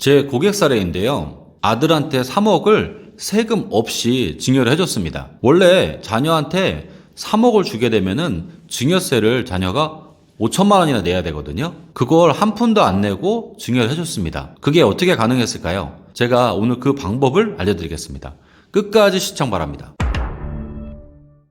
제 고객 사례인데요. 아들한테 3억을 세금 없이 증여를 해줬습니다. 원래 자녀한테 3억을 주게 되면은 증여세를 자녀가 5천만 원이나 내야 되거든요. 그걸 한 푼도 안 내고 증여를 해줬습니다. 그게 어떻게 가능했을까요? 제가 오늘 그 방법을 알려드리겠습니다. 끝까지 시청 바랍니다.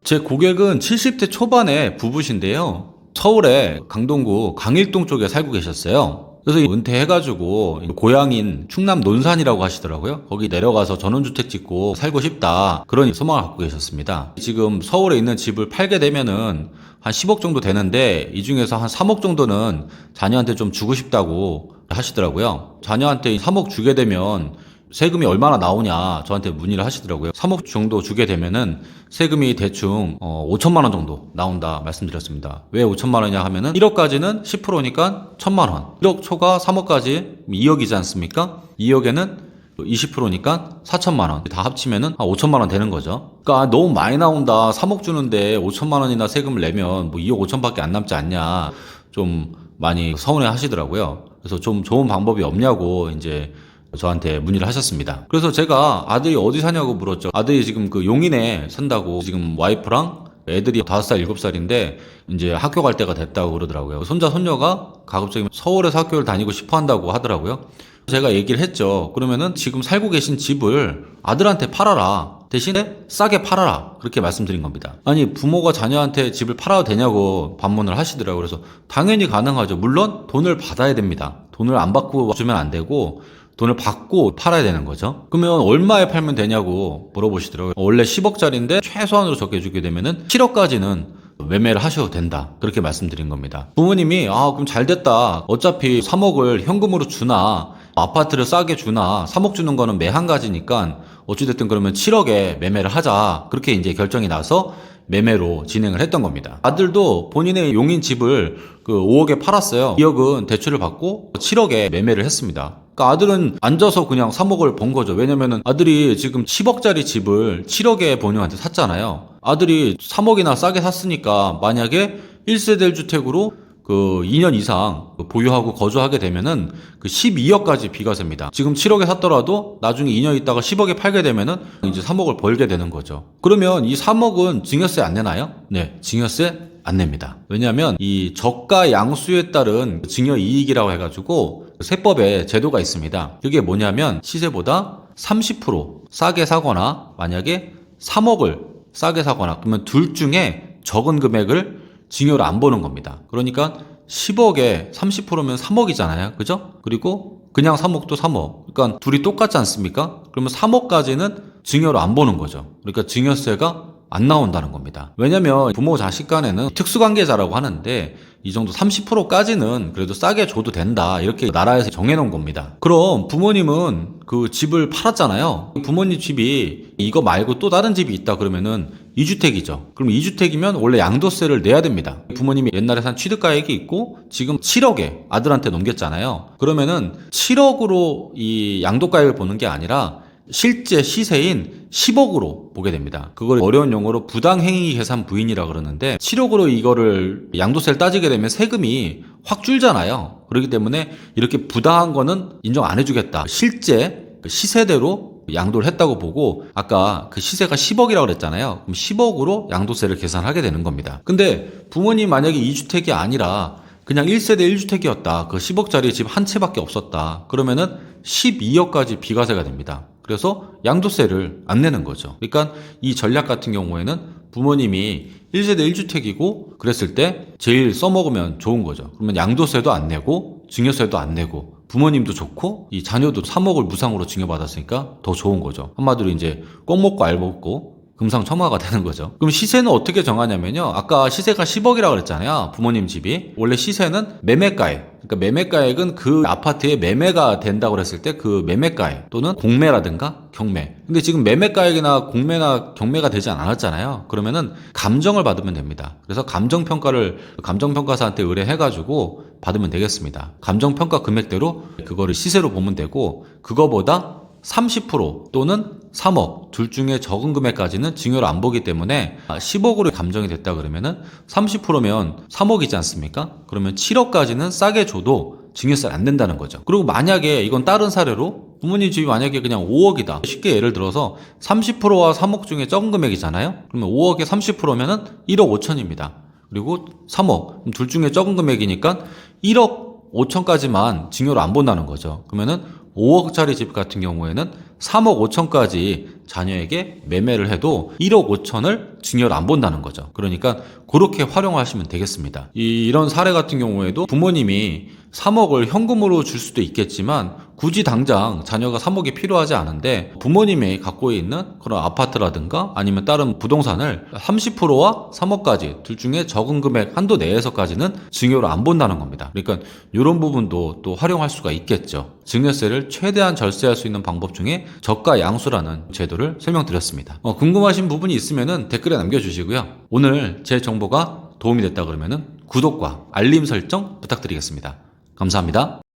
제 고객은 70대 초반의 부부신데요. 서울의 강동구 강일동 쪽에 살고 계셨어요. 그래서 은퇴해가지고 고향인 충남 논산이라고 하시더라고요. 거기 내려가서 전원주택 짓고 살고 싶다, 그런 소망을 갖고 계셨습니다. 지금 서울에 있는 집을 팔게 되면은 한 10억 정도 되는데 이 중에서 한 3억 정도는 자녀한테 좀 주고 싶다고 하시더라고요. 자녀한테 3억 주게 되면 세금이 얼마나 나오냐 저한테 문의를 하시더라고요. 3억 정도 주게 되면은 세금이 대충 5천만 원 정도 나온다 말씀드렸습니다. 왜 5천만 원이냐 하면은 1억까지는 10%니까 1천만 원, 1억 초과 3억까지 2억이지 않습니까? 2억에는 20%니까 4천만 원, 다 합치면은 한 5천만 원 되는 거죠. 그러니까 너무 많이 나온다, 3억 주는데 5천만 원이나 세금을 내면 뭐 2억 5천밖에 안 남지 않냐, 좀 많이 서운해 하시더라고요. 그래서 좀 좋은 방법이 없냐고 이제 저한테 문의를 하셨습니다. 그래서 제가 아들이 어디 사냐고 물었죠. 아들이 지금 그 용인에 산다고, 지금 와이프랑 애들이 5살, 7살인데 이제 학교 갈 때가 됐다고 그러더라고요. 손자, 손녀가 가급적이면 서울에서 학교를 다니고 싶어 한다고 하더라고요. 제가 얘기를 했죠. 그러면은 지금 살고 계신 집을 아들한테 팔아라. 대신에 싸게 팔아라. 그렇게 말씀드린 겁니다. 아니, 부모가 자녀한테 집을 팔아도 되냐고 반문을 하시더라고요. 그래서 당연히 가능하죠. 물론 돈을 받아야 됩니다. 돈을 안 받고 주면 안 되고 돈을 받고 팔아야 되는 거죠. 그러면 얼마에 팔면 되냐고 물어보시더라고요. 원래 10억짜리인데 최소한으로 적게주게 되면은 7억까지는 매매를 하셔도 된다, 그렇게 말씀드린 겁니다. 부모님이 그럼 잘 됐다, 어차피 3억을 현금으로 주나 아파트를 싸게 주나 3억 주는 거는 매 한 가지니까 어찌됐든 그러면 7억에 매매를 하자, 그렇게 이제 결정이 나서 매매로 진행을 했던 겁니다. 아들도 본인의 용인 집을 그 5억에 팔았어요. 2억은 대출을 받고 7억에 매매를 했습니다. 그러니까 아들은 앉아서 그냥 3억을 번 거죠. 왜냐면은 아들이 지금 10억짜리 집을 7억에 본인한테 샀잖아요. 아들이 3억이나 싸게 샀으니까 만약에 1세대 1주택으로 그 2년 이상 보유하고 거주하게 되면은 그 12억까지 비과세입니다. 지금 7억에 샀더라도 나중에 2년 있다가 10억에 팔게 되면은 이제 3억을 벌게 되는 거죠. 그러면 이 3억은 증여세 안 내나요? 네, 증여세 안 냅니다. 왜냐하면 이 저가 양수에 따른 증여 이익이라고 해가지고 세법에 제도가 있습니다. 그게 뭐냐면 시세보다 30% 싸게 사거나 만약에 3억을 싸게 사거나, 그러면 둘 중에 적은 금액을 증여를 안 보는 겁니다. 그러니까 10억에 30%면 3억이잖아요. 그죠? 그리고 그냥 3억도 3억. 그러니까 둘이 똑같지 않습니까? 그러면 3억까지는 증여를 안 보는 거죠. 그러니까 증여세가 안 나온다는 겁니다. 왜냐면 부모 자식 간에는 특수관계자라고 하는데 이 정도 30%까지는 그래도 싸게 줘도 된다, 이렇게 나라에서 정해놓은 겁니다. 그럼 부모님은 그 집을 팔았잖아요. 부모님 집이 이거 말고 또 다른 집이 있다 그러면은 2주택이죠. 그럼 2주택이면 원래 양도세를 내야 됩니다. 부모님이 옛날에 산 취득가액이 있고 지금 7억에 아들한테 넘겼잖아요. 그러면은 7억으로 이 양도가액을 보는 게 아니라 실제 시세인 10억으로 보게 됩니다. 그걸 어려운 용어로 부당행위 계산 부인이라 그러는데, 7억으로 이거를 양도세를 따지게 되면 세금이 확 줄잖아요. 그렇기 때문에 이렇게 부당한 거는 인정 안 해주겠다, 실제 시세대로 양도를 했다고 보고, 아까 그 시세가 10억이라고 그랬잖아요. 그럼 10억으로 양도세를 계산하게 되는 겁니다. 근데 부모님 만약에 2주택이 아니라 그냥 1세대 1주택이었다. 그 10억짜리 집 한 채밖에 없었다. 그러면은 12억까지 비과세가 됩니다. 그래서 양도세를 안 내는 거죠. 그러니까 이 전략 같은 경우에는 부모님이 1세대 1주택이고 그랬을 때 제일 써먹으면 좋은 거죠. 그러면 양도세도 안 내고 증여세도 안 내고 부모님도 좋고 이 자녀도 3억을 무상으로 증여받았으니까 더 좋은 거죠. 한마디로 이제 꼭 먹고 알 먹고 금상첨화가 되는 거죠. 그럼 시세는 어떻게 정하냐면요, 아까 시세가 10억이라고 그랬잖아요. 부모님 집이 원래 시세는 매매가액, 그러니까 매매가액은 그 아파트에 매매가 된다고 그랬을 때 그 매매가액 또는 공매라든가 경매. 근데 지금 매매가액이나 공매나 경매가 되지 않았잖아요. 그러면은 감정을 받으면 됩니다. 그래서 감정평가를 감정평가사한테 의뢰해가지고 받으면 되겠습니다. 감정평가 금액대로 그거를 시세로 보면 되고, 그거보다 30% 또는 3억 둘 중에 적은 금액까지는 증여를 안 보기 때문에 10억으로 감정이 됐다 그러면은 30%면 3억이지 않습니까? 그러면 7억까지는 싸게 줘도 증여세를 안 낸다는 거죠. 그리고 만약에 이건 다른 사례로 부모님 집이 만약에 그냥 5억이다. 쉽게 예를 들어서 30%와 3억 중에 적은 금액이잖아요. 그러면 5억에 30%면은 1억 5천입니다. 그리고 3억 둘 중에 적은 금액이니까 1억 5천까지만 증여를 안 본다는 거죠. 그러면은 5억짜리 집 같은 경우에는 3억 5천까지 자녀에게 매매를 해도 1억 5천을 증여를 안 본다는 거죠. 그러니까 그렇게 활용하시면 되겠습니다. 이런 사례 같은 경우에도 부모님이 3억을 현금으로 줄 수도 있겠지만 굳이 당장 자녀가 3억이 필요하지 않은데 부모님이 갖고 있는 그런 아파트라든가 아니면 다른 부동산을 30%와 3억까지 둘 중에 적은 금액 한도 내에서까지는 증여를 안 본다는 겁니다. 그러니까 이런 부분도 또 활용할 수가 있겠죠. 증여세를 최대한 절세할 수 있는 방법 중에 저가 양수라는 제도를 설명드렸습니다. 궁금하신 부분이 있으면 댓글에 남겨주시고요. 오늘 제 정보가 도움이 됐다 그러면 구독과 알림 설정 부탁드리겠습니다. 감사합니다.